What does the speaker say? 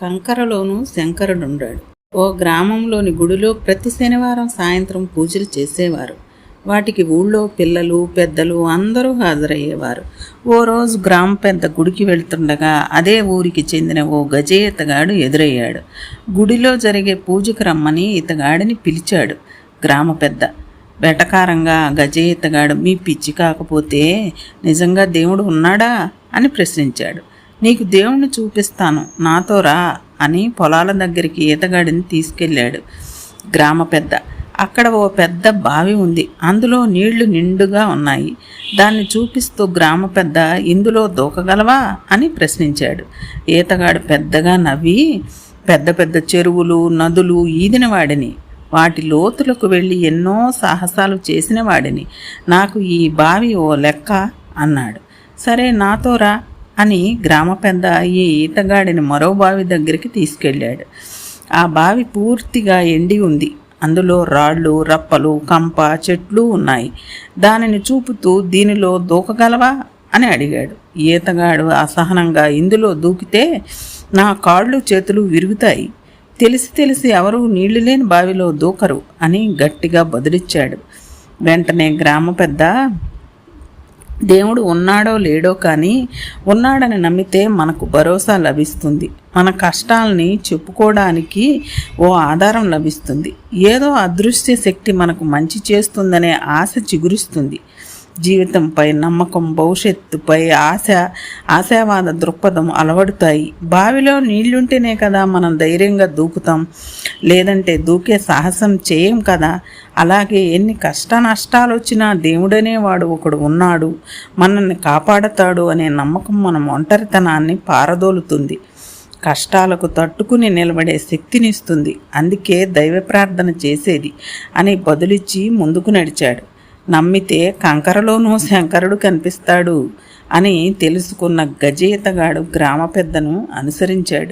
కంకరలోనూ శంకరుడుండాడు. ఓ గ్రామంలోని గుడిలో ప్రతి శనివారం సాయంత్రం పూజలు చేసేవారు. వాటికి ఊళ్ళో పిల్లలు పెద్దలు అందరూ హాజరయ్యేవారు. ఓ రోజు గ్రామ పెద్ద గుడికి వెళ్తుండగా అదే ఊరికి చెందిన ఓ గజే ఇతగాడు ఎదురయ్యాడు. గుడిలో జరిగే పూజకు రమ్మని ఇతగాడిని పిలిచాడు గ్రామ పెద్ద. వెటకారంగా గజే ఇతగాడు, మీ పిచ్చి కాకపోతే నిజంగా దేవుడు ఉన్నాడా అని ప్రశ్నించాడు. నీకు దేవుణ్ణి చూపిస్తాను, నాతో రా అని పొలాల దగ్గరికి ఈతగాడిని తీసుకెళ్ళాడు గ్రామ పెద్ద. అక్కడ ఓ పెద్ద బావి ఉంది. అందులో నీళ్లు నిండుగా ఉన్నాయి. దాన్ని చూపిస్తూ గ్రామ పెద్ద, ఇందులో దూకగలవా అని ప్రశ్నించాడు. ఈతగాడు పెద్దగా నవ్వి, పెద్ద పెద్ద చెరువులు నదులు ఈదిన వాడిని, వాటి లోతులకు వెళ్ళి ఎన్నో సాహసాలు చేసిన వాడిని, నాకు ఈ బావి ఓ లెక్క అన్నాడు. సరే నాతో రా అని గ్రామ పెద్ద ఈ ఈతగాడిని మరో బావి దగ్గరికి తీసుకెళ్ళాడు. ఆ బావి పూర్తిగా ఎండి ఉంది. అందులో రాళ్ళు రప్పలు కంప చెట్లు ఉన్నాయి. దానిని చూపుతూ, దీనిలో దూకగలవా అని అడిగాడు. ఈతగాడు అసహనంగా, ఇందులో దూకితే నా కాళ్ళు చేతులు విరుగుతాయి, తెలిసి ఎవరు నీళ్లు లేని బావిలో దూకరు అని గట్టిగా బదులిచ్చాడు. వెంటనే గ్రామ పెద్ద, దేవుడు ఉన్నాడో లేడో కానీ ఉన్నాడని నమ్మితే మనకు భరోసా లభిస్తుంది, మన కష్టాలని చెప్పుకోవడానికి ఓ ఆధారం లభిస్తుంది, ఏదో అదృశ్య శక్తి మనకు మంచి చేస్తుందనే ఆశ చిగురిస్తుంది. జీవితంపై నమ్మకం, భవిష్యత్తుపై ఆశావాద దృక్పథం అలవడుతాయి. బావిలో నీళ్లుంటేనే కదా మనం ధైర్యంగా దూకుతాం, లేదంటే దూకే సాహసం చేయం కదా. అలాగే ఎన్ని కష్ట నష్టాలు వచ్చినా దేవుడనేవాడు ఒకడు ఉన్నాడు, మనల్ని కాపాడతాడు అనే నమ్మకం మన ఒంటరితనాన్ని పారదోలుతుంది, కష్టాలకు తట్టుకుని నిలబడే శక్తినిస్తుంది. అందుకే దైవ ప్రార్థన చేసేది అని బదులిచ్చి ముందుకు నడిచాడు. నమ్మితే కంకరలోనూ శంకరుడు కనిపిస్తాడు అని తెలుసుకున్న గజేతగాడు గ్రామ పెద్దను అనుసరించాడు.